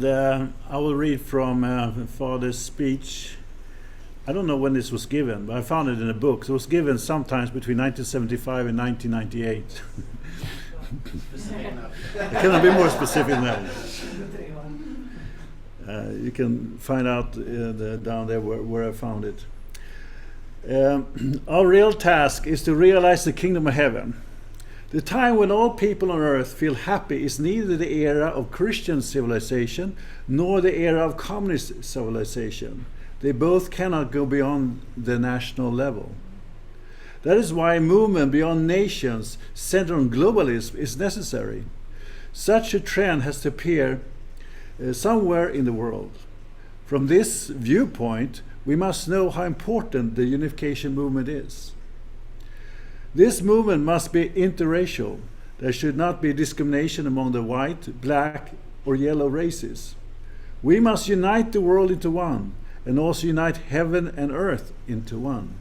I will read from Father's speech. I don't know when this was given, but I found it in a book. It was given sometimes between 1975 and 1998. I cannot be more specific than that. You can find out down there where I found it. Our real task is to realize the kingdom of heaven. The time when all people on earth feel happy is neither the era of Christian civilization nor the era of communist civilization. They both cannot go beyond the national level. That is why a movement beyond nations centered on globalism is necessary. Such a trend has to appear somewhere in the world. From this viewpoint, we must know how important the unification movement is. This movement must be interracial. There should not be discrimination among the white, black, or yellow races. We must unite the world into one, and also unite heaven and earth into one.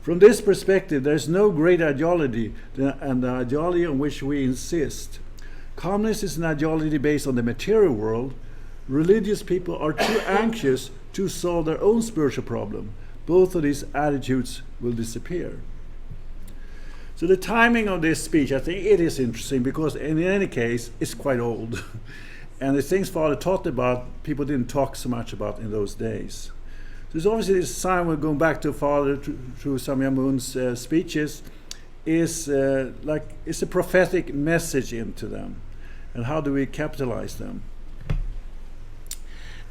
From this perspective, there is no great ideology than the ideology on which we insist. Communism is an ideology based on the material world. Religious people are too anxious to solve their own spiritual problem. Both of these attitudes will disappear. So the timing of this speech, I think it is interesting because in any case, it's quite old. And the things Father taught about, people didn't talk so much about in those days. There's obviously this sign, we're going back to Father through Samya Moon's speeches, is it's a prophetic message into them. And how do we capitalize them?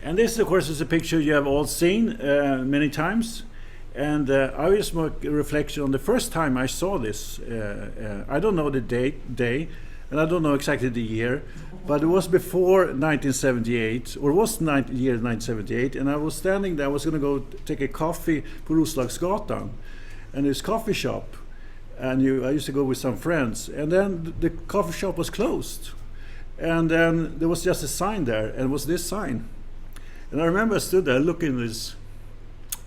And this, of course, is a picture you have all seen many times. And I just make a reflection on the first time I saw this. I don't know the day, and I don't know exactly the year, but it was before 1978, or it was year 1978, and I was standing there. I was going to go take a coffee på Roslagsgatan, and this coffee shop, and I used to go with some friends, and then the coffee shop was closed, and then there was just a sign there, and it was this sign, and I remember I stood there looking at this.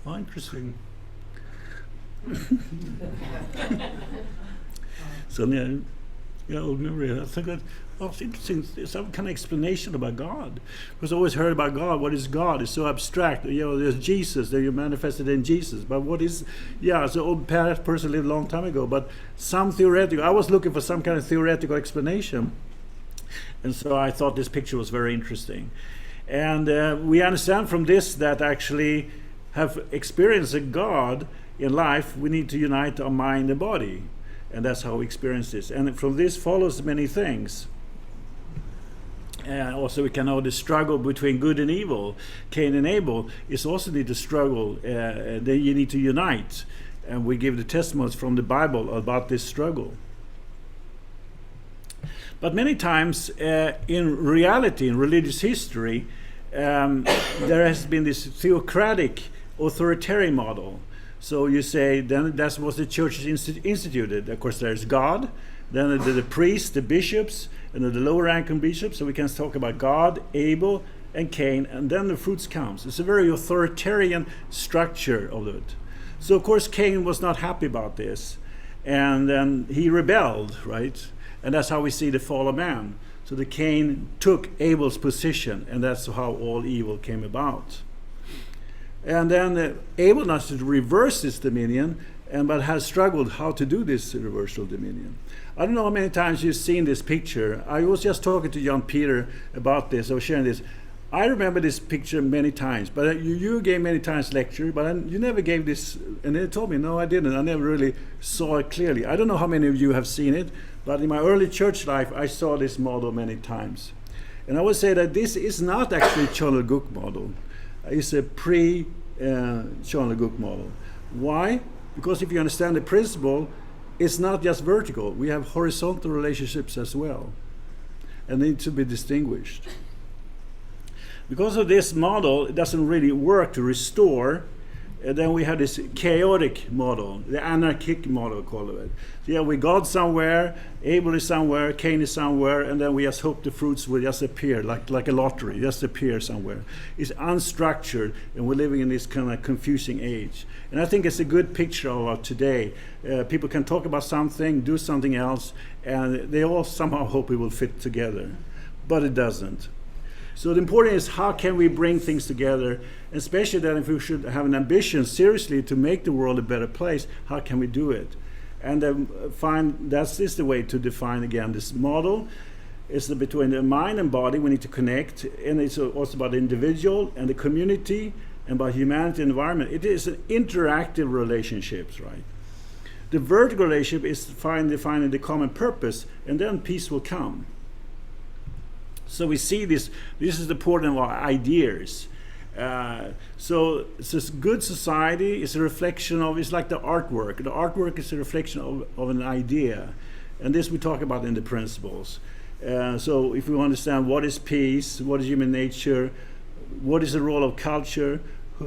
Oh, interesting. So old memory. I think that it's interesting. Some kind of explanation about God. Because I always heard about God. What is God? It's so abstract. There's Jesus. That you manifested in Jesus. But what is? It's an old person lived a long time ago. But some theoretical. I was looking for some kind of theoretical explanation, and so I thought this picture was very interesting. And we understand from this that actually have experienced a God in life, we need to unite our mind and body. And that's how we experience this. And from this follows many things. Also, we can know the struggle between good and evil. Cain and Abel is also need to struggle. That you need to unite. And we give the testimonies from the Bible about this struggle. But many times, in reality, in religious history, there has been this theocratic, authoritarian model. So you say, then that's what the church is instituted. Of course, there's God, then the priests, the bishops, and the lower ranking bishops. So we can talk about God, Abel, and Cain, and then the fruits comes. It's a very authoritarian structure of it. So of course, Cain was not happy about this, and then he rebelled, right? And that's how we see the fall of man. So the Cain took Abel's position, and that's how all evil came about. And then Abel not to reverse this dominion, but has struggled how to do this reversal dominion. I don't know how many times you've seen this picture. I was just talking to John Peter about this. I was sharing this. I remember this picture many times, but you gave many times lecture, but you never gave this. And they told me, no, I didn't. I never really saw it clearly. I don't know how many of you have seen it, but in my early church life, I saw this model many times. And I would say that this is not actually Chandler Guk model. It's a pre-Chandler Guk model. Why? Because if you understand the principle, it's not just vertical. We have horizontal relationships as well. And they need to be distinguished. Because of this model, it doesn't really work to restore. And then we have this chaotic model, the anarchic model, call it. So we God somewhere, Abel is somewhere, Cain is somewhere, and then we just hope the fruits will just appear, like a lottery, just appear somewhere. It's unstructured, and we're living in this kind of confusing age. And I think it's a good picture of today. People can talk about something, do something else, and they all somehow hope it will fit together. But it doesn't. So the important is how can we bring things together, especially then if we should have an ambition seriously to make the world a better place, how can we do it? And this is the way to define again this model. It's between the mind and body we need to connect, and it's also about the individual and the community and about humanity and environment. It is an interactive relationships, right? The vertical relationship is defining the common purpose, and then peace will come. So we see this is the important of our ideas. So this good society is a reflection of, it's like the artwork. The artwork is a reflection of an idea. And this we talk about in the principles. So if we understand what is peace, what is human nature, what is the role of culture,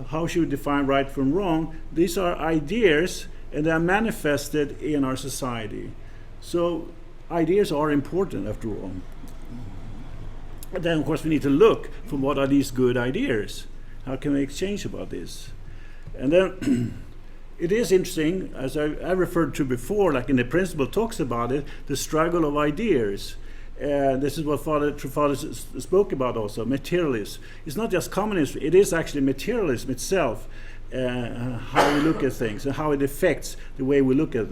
how should we define right from wrong, these are ideas and they are manifested in our society. So ideas are important after all. And then of course we need to look for what are these good ideas. How can we exchange about this? And then it is interesting, as I referred to before, like in the principle talks about it, the struggle of ideas. This is what Father Truffaut spoke about also, materialism. It's not just communism, it is actually materialism itself, how we look at things and how it affects the way we look at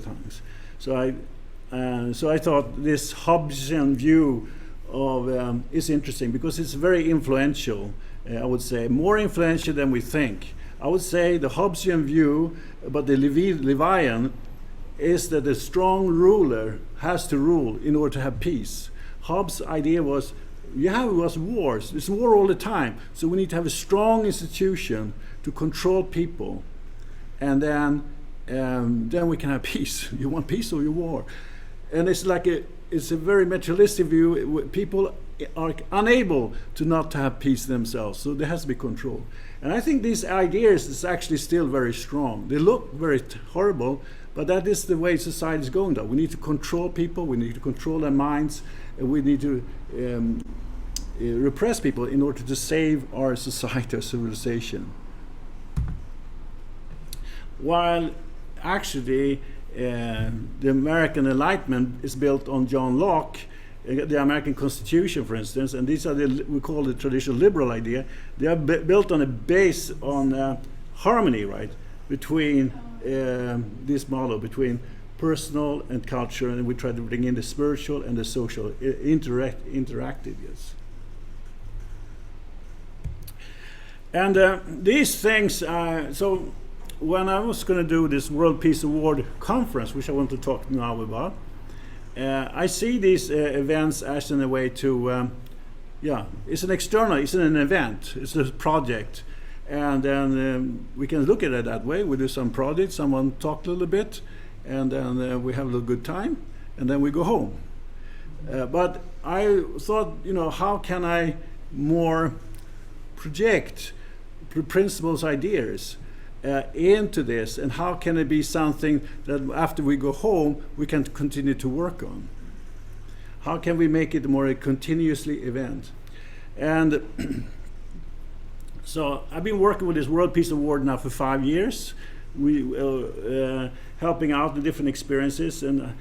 things. So I thought this Hobbesian view of is interesting because it's very influential, I would say, more influential than we think. I would say the Hobbesian view about the Leviathan is that the strong ruler has to rule in order to have peace. Hobbes' idea was, wars. There's war all the time. So we need to have a strong institution to control people. And then we can have peace. You want peace or you war? And it's a very materialistic view. People are unable to not have peace themselves. So there has to be control. And I think these ideas is actually still very strong. They look very horrible, but that is the way society is going though. We need to control people, we need to control their minds, and we need to repress people in order to save our society, our civilization. While actually the American Enlightenment is built on John Locke, the American Constitution, for instance, and these are we call the traditional liberal idea. They are built on a base on harmony, right, between this model between personal and culture, and we try to bring in the spiritual and the social interactive. Yes. And these things. So when I was going to do this World Peace Award conference, which I want to talk now about. I see these events as in a way to, it's an event, it's a project. And then we can look at it that way. We do some projects, someone talk a little bit, and then we have a little good time, and then we go home. But I thought, how can I more project principles, ideas into this, and how can it be something that after we go home we can continue to work on? How can we make it more a continuously event? And so I've been working with this World Peace Award now for 5 years. We helping out the different experiences, and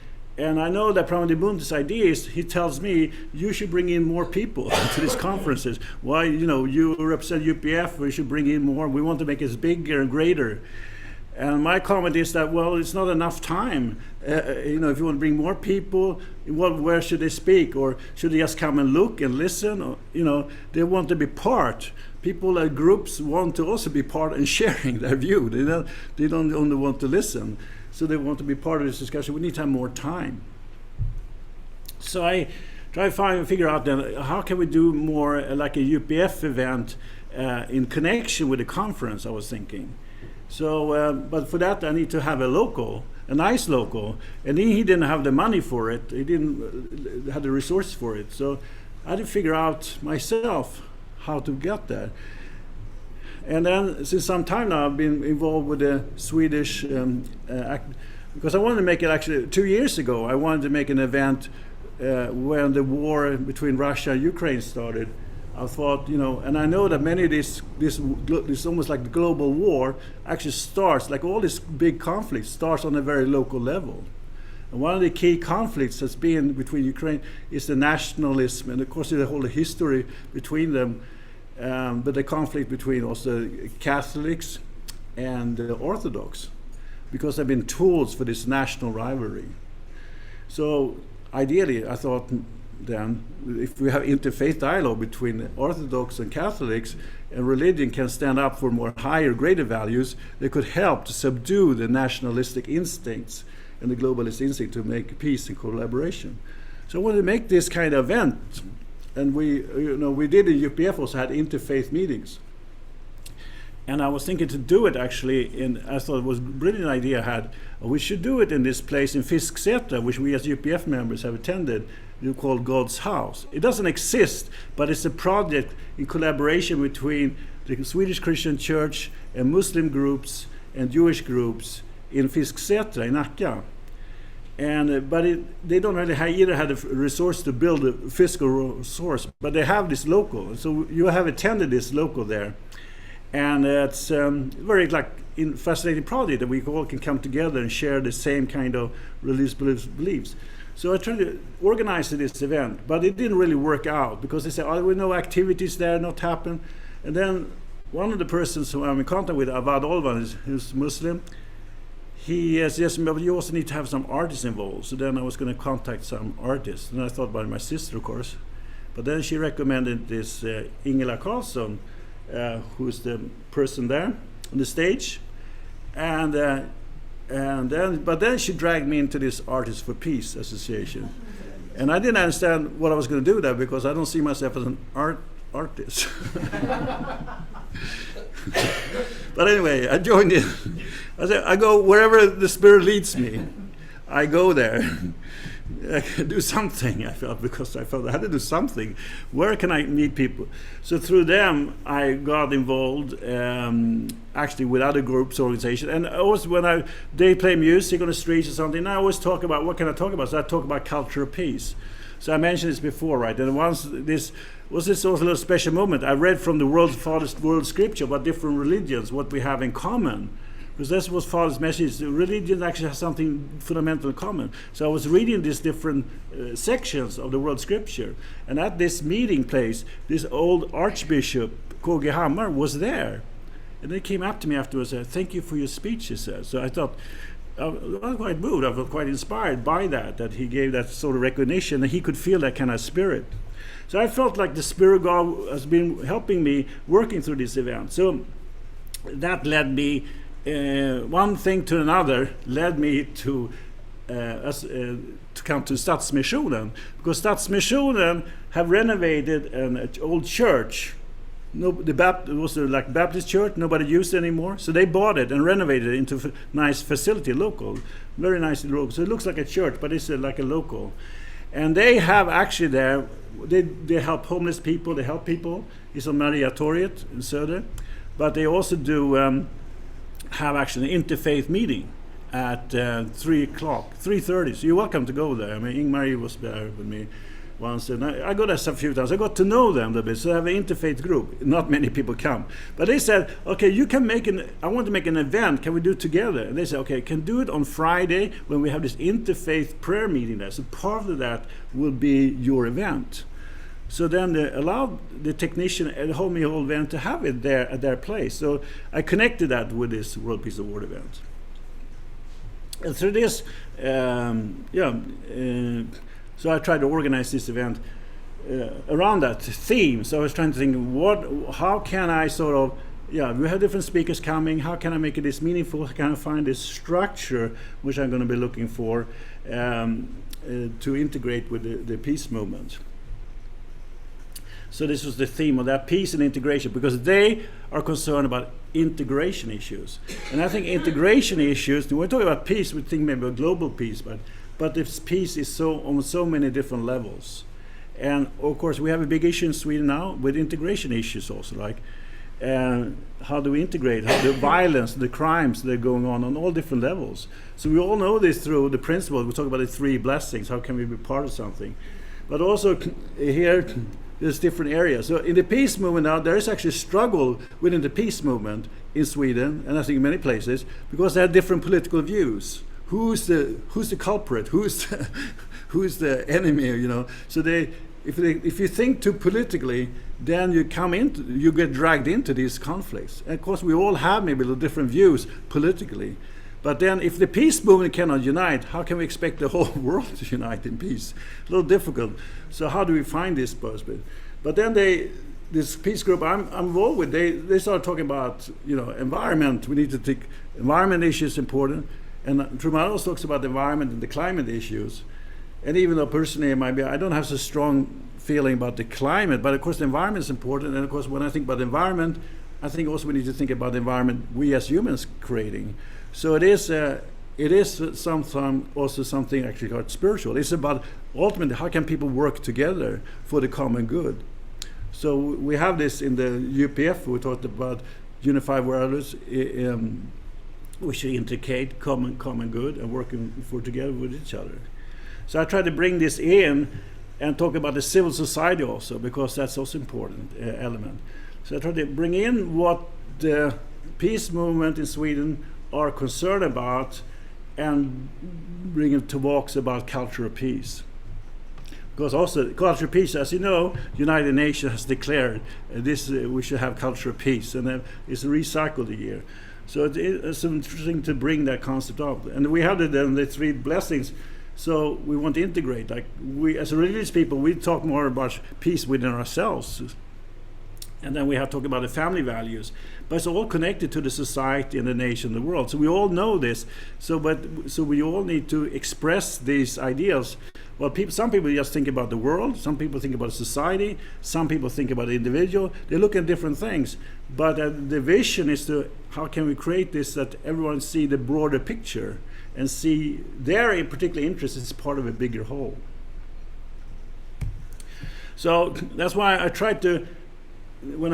I know that Pramodibundi's idea is, he tells me, you should bring in more people to these conferences. Why, you represent UPF, we should bring in more. We want to make it bigger and greater. And my comment is that, well, it's not enough time. If you want to bring more people, where should they speak? Or should they just come and look and listen? Or, they want to be part. People at groups want to also be part and sharing their view. They don't only want to listen. So they want to be part of this discussion. We need to have more time. So I try to figure out then, how can we do more like a UPF event in connection with the conference, I was thinking. So, but for that I need to have a nice local, and he didn't have the money for it. He didn't have the resources for it. So I had to figure out myself how to get there. And then since some time now I've been involved with the Swedish because I wanted to make it, actually 2 years ago I wanted to make an event when the war between Russia and Ukraine started. I thought, and I know that many of this almost like the global war actually starts, like all this big conflict starts on a very local level. And one of the key conflicts has been between Ukraine is the nationalism, and of course the whole history between them, but the conflict between also Catholics and Orthodox, because they've been tools for this national rivalry. So ideally, I thought then, if we have interfaith dialogue between Orthodox and Catholics, and religion can stand up for more higher, greater values, they could help to subdue the nationalistic instincts and the globalist instinct to make peace and collaboration. So I wanted to make this kind of event, and we did in UPF also had interfaith meetings. And I was thinking to do it actually I thought it was a brilliant idea I had. We should do it in this place in Fisksätra, which we as UPF members have attended, called God's House. It doesn't exist, but it's a project in collaboration between the Swedish Christian Church and Muslim groups and Jewish groups in Fisksätra in Nacka. And but they don't really either have the resource to build a physical resource, but they have this local. So you have attended this local there. And it's very fascinating project that we all can come together and share the same kind of religious beliefs. So I tried to organize this event, but it didn't really work out because they said, there were no activities there, not happen. And then one of the persons who I'm in contact with, Avad Olvan, who's Muslim, he suggested, but you also need to have some artists involved. So then I was going to contact some artists. And I thought about my sister, of course. But then she recommended this Ingela Karlsson, who's the person there on the stage, and then she dragged me into this Artists for Peace Association, and I didn't understand what I was going to do there because I don't see myself as an artist. But anyway, I joined in. I said, I go wherever the Spirit leads me. I go there. I can do something, I felt, because I felt I had to do something. Where can I meet people? So through them, I got involved actually with other groups, organizations. And always when they play music on the streets or something, I always talk about, what can I talk about? So I talk about culture of peace. So I mentioned this before, right? And once this also a little special moment. I read from the world's farthest world scripture about different religions, what we have in common. Because that's what Father's message is. Religion actually has something fundamental in common. So I was reading these different sections of the world scripture. And at this meeting place, this old Archbishop, K.G. Hammar, was there. And they came up to me afterwards and said, thank you for your speech, he said. So I thought, I was quite moved. I was quite inspired by that he gave that sort of recognition, and he could feel that kind of spirit. So I felt like the Spirit of God has been helping me working through this event. So that led me, one thing to another led me to come to Stadsmissionen, because Stadsmissionen have renovated an old church. It was like Baptist church, nobody used it anymore, so they bought it and renovated it into a nice facility, local, very nice local. So it looks like a church, but it's like a local. And they have actually there, they help homeless people, they help people. It's on Mariatorget in Söder, but they also do have actually an interfaith meeting at 3:30. So you're welcome to go there. I mean, Ingmarie was there with me once, and I go there a few times. I got to know them a little bit. So I have an interfaith group. Not many people come, but they said, "Okay, you can I want to make an event. Can we do it together?" And they said, "Okay, can do it on Friday when we have this interfaith prayer meeting there. So part of that will be your event." So then they allowed the technician at Home Whole event to have it there at their place. So I connected that with this World Peace Award event. And through this, so I tried to organize this event around that theme. So I was trying to think, how can I sort of, we have different speakers coming, how can I make this meaningful? How can I find this structure, which I'm going to be looking for, to integrate with the peace movement? So this was the theme of that, peace and integration, because they are concerned about integration issues. And I think integration issues, when we talk about peace, we think maybe about global peace, but this peace is on so many different levels. And of course, we have a big issue in Sweden now with integration issues also, like how do we integrate, how the violence, the crimes that are going on all different levels. So we all know this through the principle, we talk about the three blessings, how can we be part of something. But also here, there's different areas. So in the peace movement now, there is actually a struggle within the peace movement in Sweden, and I think in many places, because they have different political views. who's the culprit, who's the enemy, you know. So if you think too politically, then you get dragged into these conflicts. And of course, we all have maybe little different views politically, but then if the peace movement cannot unite, how can we expect the whole world to unite in peace? A little difficult. So how do we find this perspective? But then this peace group I'm involved with, they started talking about, you know, environment. We need to take environment issues important, and Truman also talks about the environment and the climate issues. And even though personally I don't have so strong feeling about the climate, but of course the environment is important. And of course, when I think about the environment, I think also we need to think about the environment we as humans creating. So it is sometimes also something actually quite spiritual. It's about ultimately how can people work together for the common good. So we have this in the UPF. We talked about unified values, which indicate common good and working together with each other. So I try to bring this in and talk about the civil society also, because that's also important element. So I try to bring in what the peace movement in Sweden are concerned about and bring it to talks about cultural peace. Because also cultural peace, as you know, United Nations has declared we should have cultural peace, and it's recycled a year. So it's interesting to bring that concept up. And we have the three blessings. So we want to integrate. Like we, as religious people, we talk more about peace within ourselves, and then we have to talk about the family values. But it's all connected to the society and the nation, and the world. So we all know this. So we all need to express these ideas. Well, some people just think about the world. Some people think about society. Some people think about the individual. They look at different things. But the vision is to how can we create this that everyone see the broader picture and see their particular interest is part of a bigger whole. So that's why I tried to, when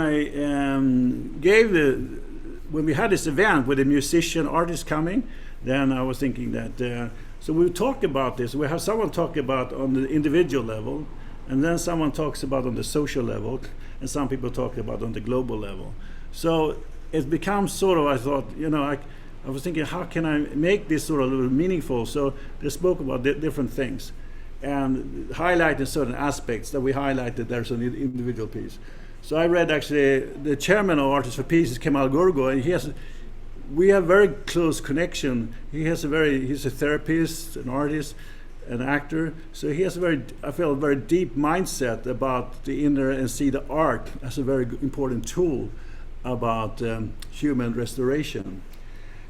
we had this event with a musician artist coming, then I was thinking that so we talk about this. We have someone talk about on the individual level, and then someone talks about on the social level, and some people talk about on the global level. So it becomes sort of, I thought, you know, I was thinking, how can I make this sort of a little meaningful? So they spoke about different things and highlighted certain aspects that we highlighted. There's an individual piece. So I read actually the chairman of Artists for Peace is Kemal Gorgo, and we have very close connection. He's a therapist, an artist, an actor. So he has I feel a very deep mindset about the inner and see the art as a very important tool about human restoration.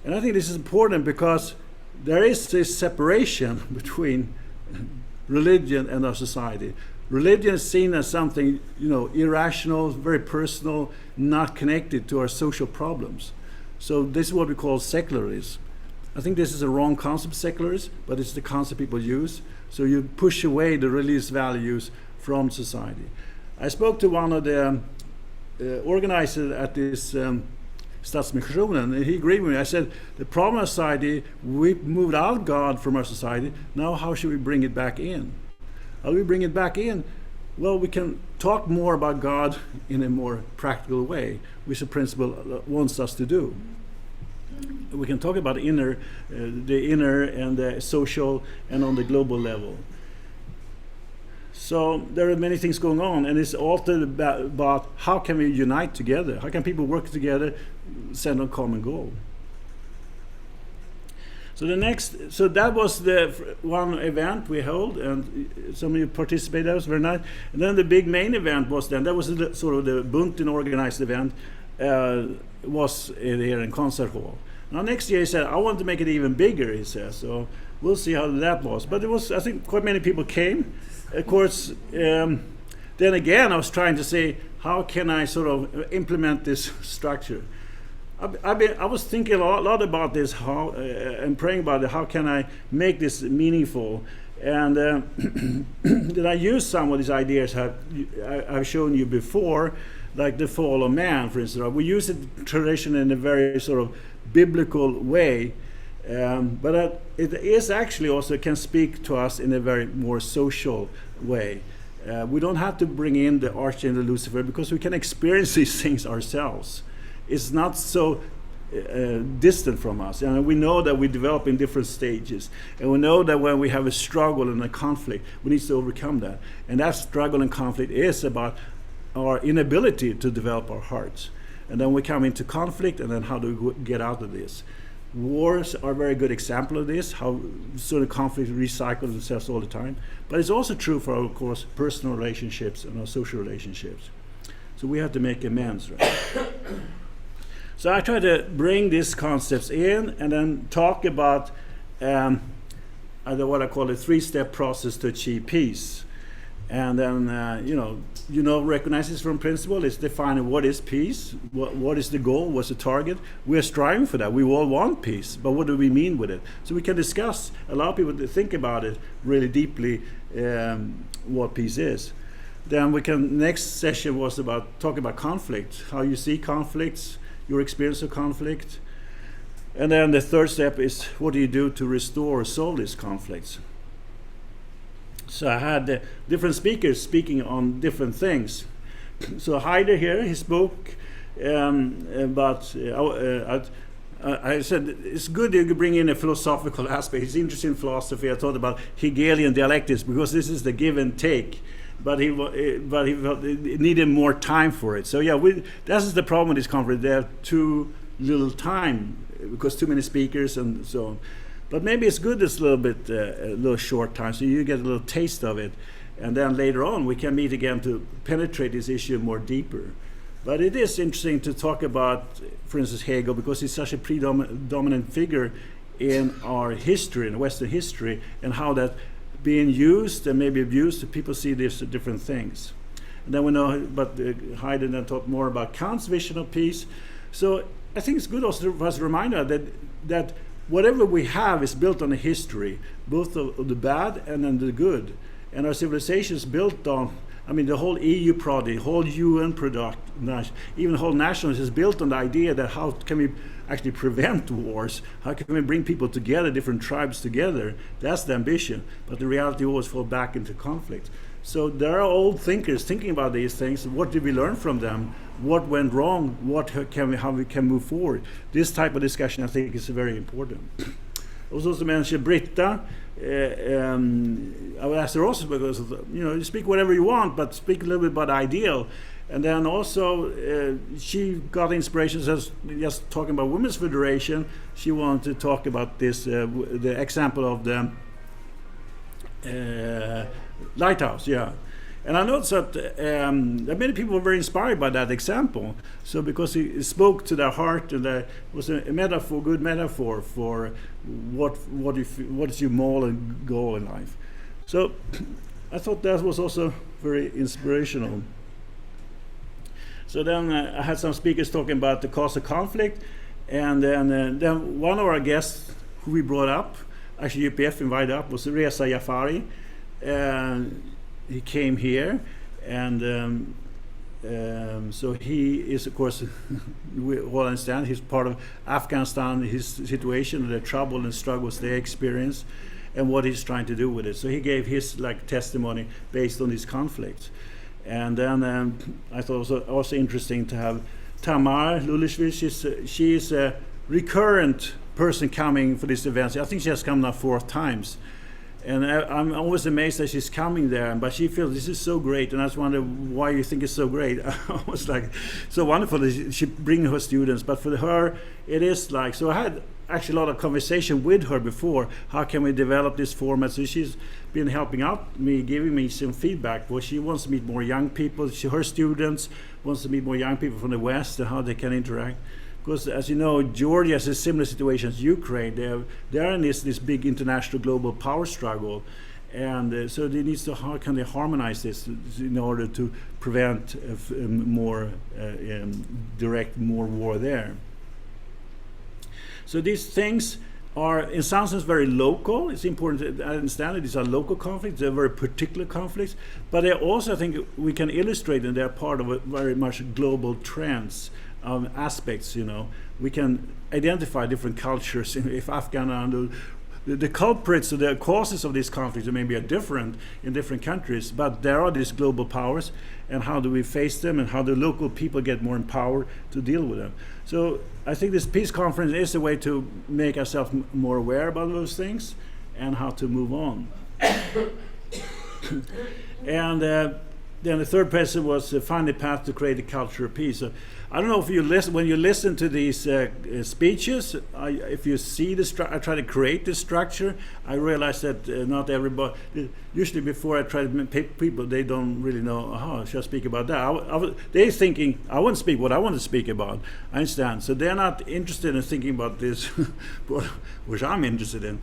And I think this is important because there is this separation between religion and our society. Religion is seen as something, you know, irrational, very personal, not connected to our social problems. So this is what we call secularism. I think this is a wrong concept, secularism, but it's the concept people use. So you push away the religious values from society. I spoke to one of the organizers at this Stadsmissionen, and he agreed with me. I said, the problem of society, we moved out God from our society. Now how should we bring it back in? How do we bring it back in? Well, we can talk more about God in a more practical way, which the principle wants us to do. We can talk about the inner and the social and on the global level. So there are many things going on, and it's also about how can we unite together? How can people work together, send a common goal? So that was the one event we held, and some of you participated. That was very nice. And then the big main event was that was sort of the Bunten organized event, was here in Concert Hall. Now next year he said, I want to make it even bigger, he says. So we'll see how that was. But it was, I think, quite many people came. Of course, then again, I was trying to say, how can I sort of implement this structure? I was thinking a lot about this, and praying about it. How can I make this meaningful? And did I use some of these ideas I've shown you before, like the fall of man, for instance? We use it tradition in a very sort of biblical way, but it is actually also can speak to us in a very more social way. We don't have to bring in the archangel Lucifer because we can experience these things ourselves. It's not so distant from us, and we know that we develop in different stages, and we know that when we have a struggle and a conflict, we need to overcome that, and that struggle and conflict is about our inability to develop our hearts. And then we come into conflict, and then how do we get out of this? Wars are a very good example of this, how sort of conflict recycles themselves all the time. But it's also true for, of course, personal relationships and our social relationships. So we have to make amends, right? So I try to bring these concepts in and then talk about what I call a three-step process to achieve peace. And then, recognize this from principle. It's defining what is peace, what is the goal, what's the target. We're striving for that. We all want peace, but what do we mean with it? So we can discuss, allow people to think about it really deeply, what peace is. Then next session was about talking about conflict, how you see conflicts, your experience of conflict. And then the third step is what do you do to restore or solve these conflicts? So I had different speakers speaking on different things. So Haider here, he spoke about, I said, it's good you could bring in a philosophical aspect. He's interested in philosophy. I thought about Hegelian dialectics because this is the give and take. But he needed more time for it. So yeah, this is the problem with this conference. They have too little time because too many speakers and so on. But maybe it's good it's a little short time, so you get a little taste of it. And then later on, we can meet again to penetrate this issue more deeper. But it is interesting to talk about, for instance, Hegel, because he's such a predominant figure in our history, in Western history, and how that being used and maybe abused, people see these different things. And then we know, but Haider then talked more about Kant's vision of peace. So I think it's good also for us to remind us that whatever we have is built on a history, both of the bad and then the good. And our civilization is built on, the whole EU project, the whole UN product, even the whole nationalism is built on the idea that how can we actually prevent wars? How can we bring people together, different tribes together? That's the ambition. But the reality always falls back into conflict. So there are old thinkers thinking about these things. What did we learn from them? What went wrong? How we can move forward? This type of discussion, I think, is very important. I was also mentioned Britta. I would ask her also because you speak whatever you want, but speak a little bit about ideal. And then also she got inspiration just talking about Women's Federation. She wanted to talk about this, the example of the lighthouse, yeah. And I noticed that many people were very inspired by that example. So because it spoke to their heart, and it was a metaphor, good metaphor for what is your moral and goal in life. So I thought that was also very inspirational. So then I had some speakers talking about the cause of conflict, and then one of our guests who we brought up, actually UPF invited up, was Reza Jafari. He came here, and so he is, of course, we all understand, he's part of Afghanistan, his situation, the trouble and struggles they experience, and what he's trying to do with it. So he gave his testimony based on these conflicts. And then I thought it was also interesting to have Tamar Lulishvili. She's a recurrent person coming for these events. I think she has come now 4 times. And I'm always amazed that she's coming there, but she feels this is so great, and I just wonder why you think it's so great. I was like, so wonderful that she brings her students, but for her, it is like, so I had actually a lot of conversation with her before, how can we develop this format, so she's been helping out me, giving me some feedback, where she wants to meet more young people, her students wants to meet more young people from the West, and how they can interact. Because, as you know, Georgia has a similar situation as Ukraine. They're in this big international global power struggle, and so they need to how can they harmonize this in order to prevent more war there. So these things are, in some sense, very local. It's important to understand that these are local conflicts. They're very particular conflicts, but they also, I think, we can illustrate that they're part of a very much global trends. Aspects, we can identify different cultures. If Afghan the culprits or the causes of these conflicts maybe are different in different countries, but there are these global powers, and how do we face them, and how do local people get more empowered to deal with them. So I think this peace conference is a way to make ourselves more aware about those things and how to move on. And then the third principle was find a path to create a culture of peace. So I don't know if you listen, when you listen to these speeches, if you see I try to create this structure. I realize that not everybody, usually before I try to pick people, they don't really know, should I speak about that? They're thinking, I want to speak what I want to speak about. I understand. So they're not interested in thinking about this, which I'm interested in,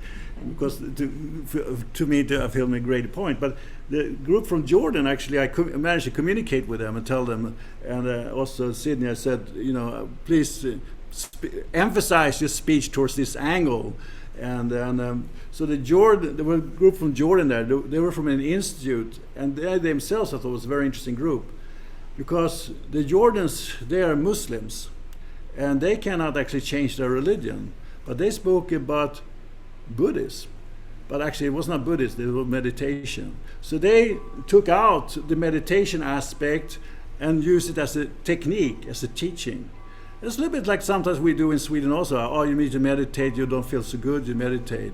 because to me, I feel a great point. But the group from Jordan, actually, I managed to communicate with them and tell them, and also Sydney, I said, please emphasize your speech towards this angle. And so there were a group from Jordan there. They were from an institute, and they themselves, I thought, was a very interesting group, because the Jordans, they are Muslims, and they cannot actually change their religion, but they spoke about Buddhism. But actually it was not Buddhism, it was meditation. So they took out the meditation aspect and used it as a technique, as a teaching. It's a little bit like sometimes we do in Sweden also. You need to meditate, you don't feel so good, you meditate.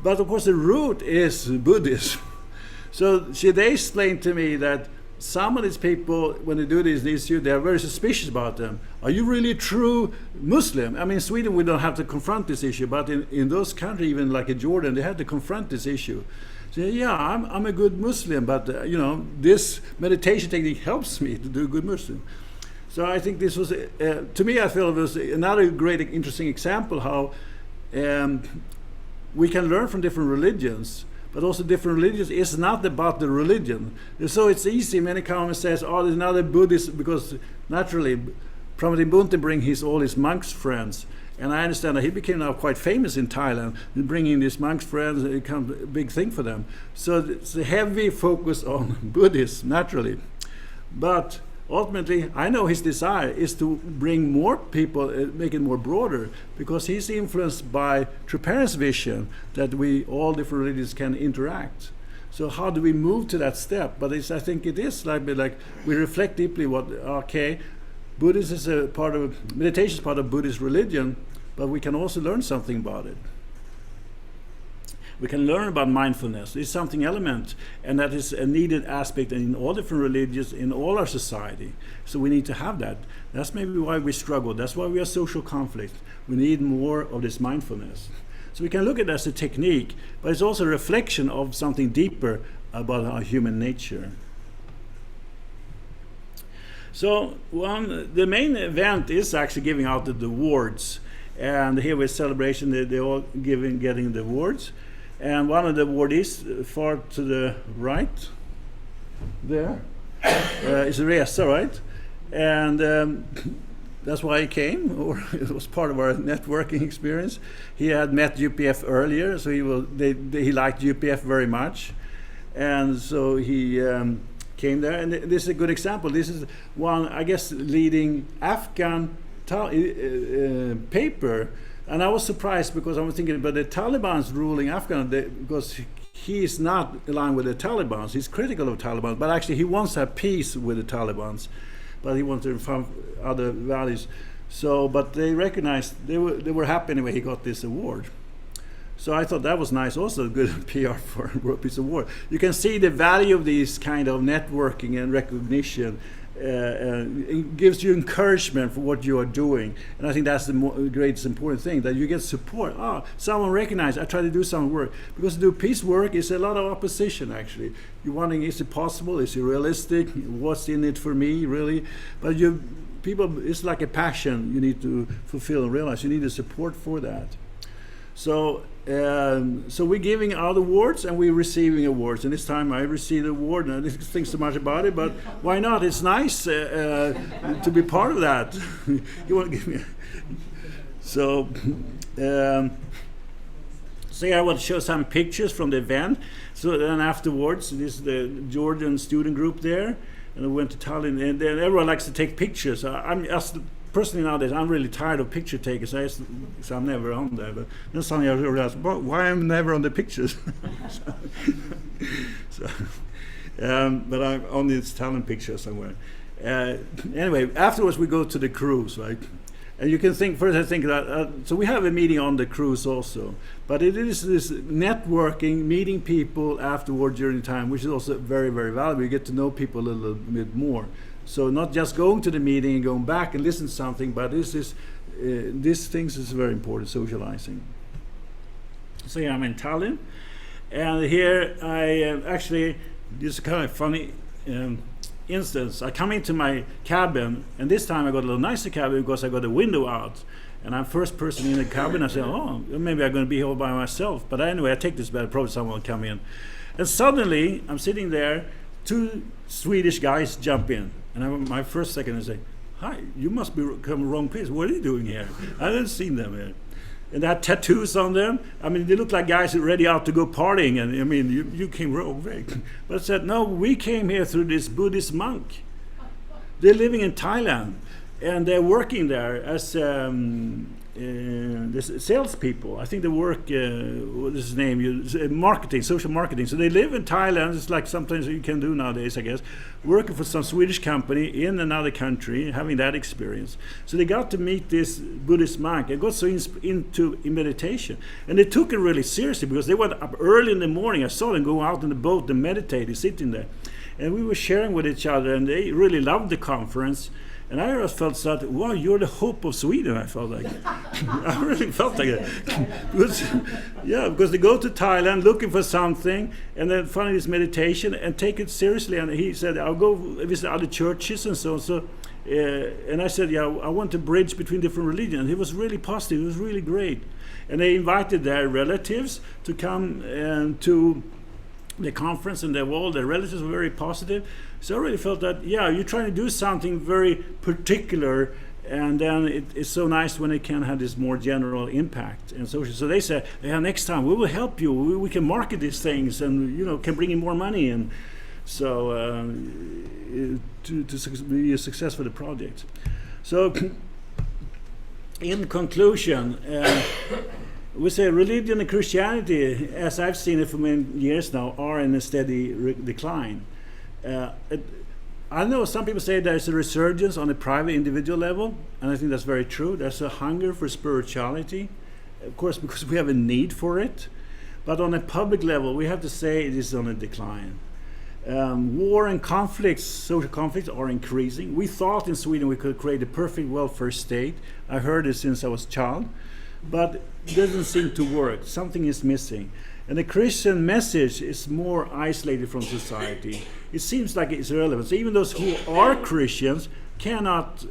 But of course the root is Buddhism. So they explained to me that some of these people, when they do this issue, they are very suspicious about them. Are you really a true Muslim? I mean, in Sweden we don't have to confront this issue, but in those countries, even like in Jordan, they had to confront this issue. So yeah, I'm a good Muslim, but this meditation technique helps me to do a good Muslim. So I think this was, to me, I feel it was another great, interesting example how we can learn from different religions. But also different religions is not about the religion. So it's easy, many comments says, there's another Buddhist, because naturally, Pramadin Bunte brings all his monks friends. And I understand that he became now quite famous in Thailand, bringing these monks friends, it becomes a big thing for them. So it's a heavy focus on Buddhism, naturally. But ultimately, I know his desire is to bring more people, make it more broader, because he's influenced by Triparian's vision that all different religions can interact. So how do we move to that step? But I think it is like we reflect deeply Buddhism is a part of, meditation is part of Buddhist religion, but we can also learn something about it. We can learn about mindfulness. It's something element, and that is a needed aspect in all different religions, in all our society. So we need to have that. That's maybe why we struggle. That's why we have social conflict. We need more of this mindfulness. So we can look at it as a technique, but it's also a reflection of something deeper about our human nature. So the main event is actually giving out the awards. And here with celebration, they're all getting the awards. And one of the awardees, far to the right, there, is Reza, right? And that's why he came, or it was part of our networking experience. He had met UPF earlier, so he liked UPF very much. And so he came there, and this is a good example. This is one, I guess, leading Afghan paper. And I was surprised because I was thinking, but the Taliban's ruling Afghan, because he is not aligned with the Taliban. He's critical of Taliban, but actually he wants to have peace with the Taliban, but he wants to find other values. So, but they recognized, they were happy anyway he got this award. So I thought that was nice, also good PR for World Peace Award. You can see the value of these kind of networking and recognition. It gives you encouragement for what you are doing, and I think that's the greatest important thing, that you get support. Someone recognizes I try to do some work, because to do peace work is a lot of opposition. Actually, you're wondering, is it possible? Is it realistic? What's in it for me, really? But people, it's like a passion you need to fulfill and realize. You need the support for that. So we're giving out awards and we're receiving awards. And this time I received an award, and I didn't think so much about it, but why not? It's nice to be part of that. You want to give me? So I want to show some pictures from the event. So then afterwards, this is the Georgian student group there, and I went to Tallinn, and then everyone likes to take pictures. I'm just personally nowadays, I'm really tired of picture takers, so I'm never on there. But then suddenly I realized, well, why I'm never on the pictures? But I'm on this talent picture somewhere. Anyway, afterwards we go to the cruise, right? And you can think first. I think that so we have a meeting on the cruise also, but it is this networking, meeting people afterward during the time, which is also very, very valuable. You get to know people a little bit more. So not just going to the meeting and going back and listen to something, but these things is very important. Socializing. So yeah, I'm in Tallinn, and here I actually this is kind of funny. Instance, I come into my cabin, and this time I got a little nicer cabin because I got a window out, and I'm first person in the cabin. I say, oh, maybe I'm going to be all by myself. But anyway, I take this bet, probably someone will come in. And suddenly, I'm sitting there, 2 Swedish guys jump in, and my first second is say, hi, you must be come the wrong place. What are you doing here? I haven't seen them here. And they had tattoos on them. I mean, they look like guys who are ready out to go partying. And I mean, you came wrong way. But I said, no, we came here through this Buddhist monk. They're living in Thailand, and they're working there as salespeople. I think they work, what is his name? Marketing, social marketing. So they live in Thailand. It's like sometimes you can do nowadays, I guess, working for some Swedish company in another country, having that experience. So they got to meet this Buddhist monk and got so into meditation. And they took it really seriously because they went up early in the morning. I saw them go out in the boat and meditate, sitting there. And we were sharing with each other, and they really loved the conference. And I just felt that, wow, you're the hope of Sweden, I felt like. I really felt like it. because they go to Thailand looking for something, and then find this meditation and take it seriously. And he said, I'll go visit other churches and so on. And I said, yeah, I want to bridge between different religions. And he was really positive. It was really great. And they invited their relatives to come to the conference, and all their relatives were very positive. So I really felt that, yeah, you're trying to do something very particular, and then it's so nice when it can have this more general impact and social. So they said, yeah, next time we will help you. We can market these things, and can bring in more money, and so to be a success for the project. So in conclusion, we say religion and Christianity, as I've seen it for many years now, are in a steady decline. I know some people say there's a resurgence on a private individual level, and I think that's very true. There's a hunger for spirituality, of course, because we have a need for it. But on a public level, we have to say it is on a decline. War and conflicts, social conflicts, are increasing. We thought in Sweden we could create a perfect welfare state. I heard it since I was a child, but it doesn't seem to work. Something is missing. And the Christian message is more isolated from society. It seems like it's irrelevant. So even those who are Christians cannot,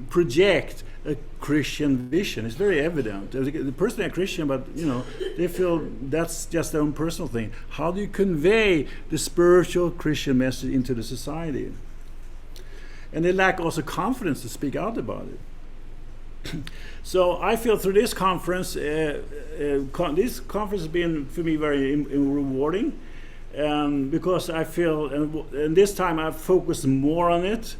project a Christian vision. It's very evident. The person is Christian, but they feel that's just their own personal thing. How do you convey the spiritual Christian message into the society? And they lack also confidence to speak out about it. So I feel through this conference, this conference has been for me very rewarding, because I feel, and this time I've focused more on it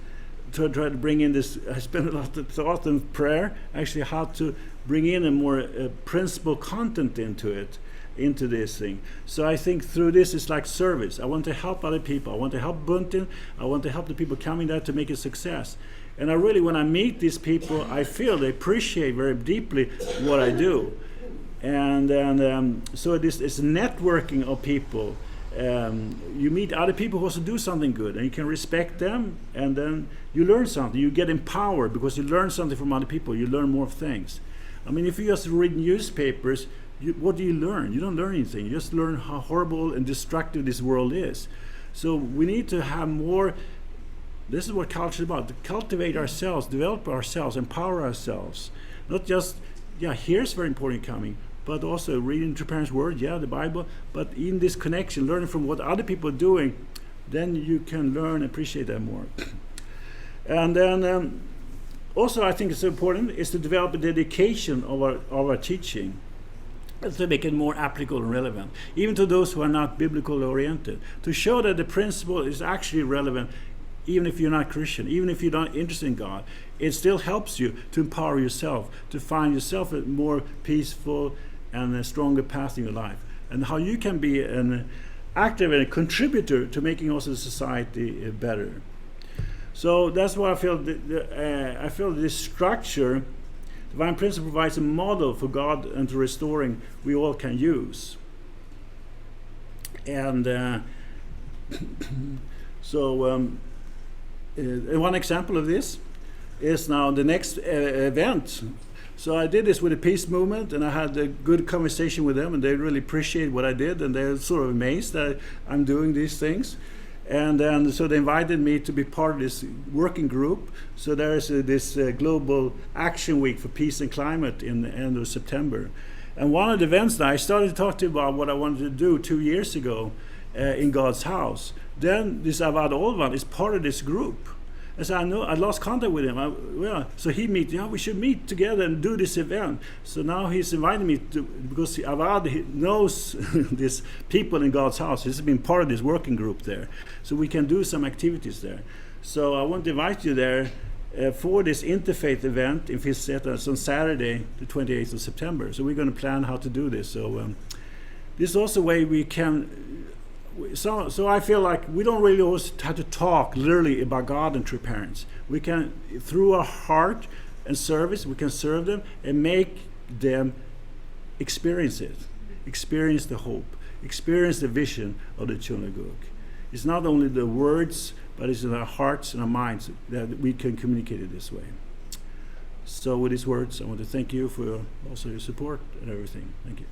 to try to bring in this. I spent a lot of thought and prayer, actually, how to bring in a more principle content into this thing. So I think through this it's like service. I want to help other people. I want to help Buntin. I want to help the people coming there to make a success. And I really, when I meet these people, I feel they appreciate very deeply what I do. And so it's networking of people. You meet other people who also do something good, and you can respect them, and then you learn something. You get empowered because you learn something from other people. You learn more things. If you just read newspapers, what do you learn? You don't learn anything. You just learn how horrible and destructive this world is. So we need to have more. This is what culture is about: to cultivate ourselves, develop ourselves, empower ourselves. Not just, here's very important coming, but also reading your parents' word, the Bible, but in this connection, learning from what other people are doing, then you can learn and appreciate that more. And then also I think it's important is to develop a dedication of our teaching, to make it more applicable and relevant, even to those who are not biblical oriented, to show that the principle is actually relevant even if you're not Christian, even if you're not interested in God. It still helps you to empower yourself, to find yourself a more peaceful and a stronger path in your life, and how you can be an active and a contributor to making also society better. So that's why I feel I feel this structure, Divine Principle, provides a model for God and to restoring we all can use. And one example of this is now the next event. So I did this with the peace movement, and I had a good conversation with them, and they really appreciate what I did, and they're sort of amazed that I'm doing these things. And then so they invited me to be part of this working group. So there is this global action week for peace and climate in the end of September. And one of the events that I started to talk to about what I wanted to do 2 years ago in God's house. Then this Avad Olvan is part of this group. And so I lost contact with him. So we should meet together and do this event. So now he's inviting me to, because Avad knows these people in God's house. He's been part of this working group there. So we can do some activities there. So I want to invite you there for this interfaith event in Fisksätra on Saturday, the 28th of September. So we're going to plan how to do this. So this is also a way we can... So I feel like we don't really always have to talk literally about God and true parents. We can, through our heart and service, we can serve them and make them experience it, experience the hope, experience the vision of the children of God. It's not only the words, but it's in our hearts and our minds that we can communicate it this way. So with these words, I want to thank you for also your support and everything. Thank you.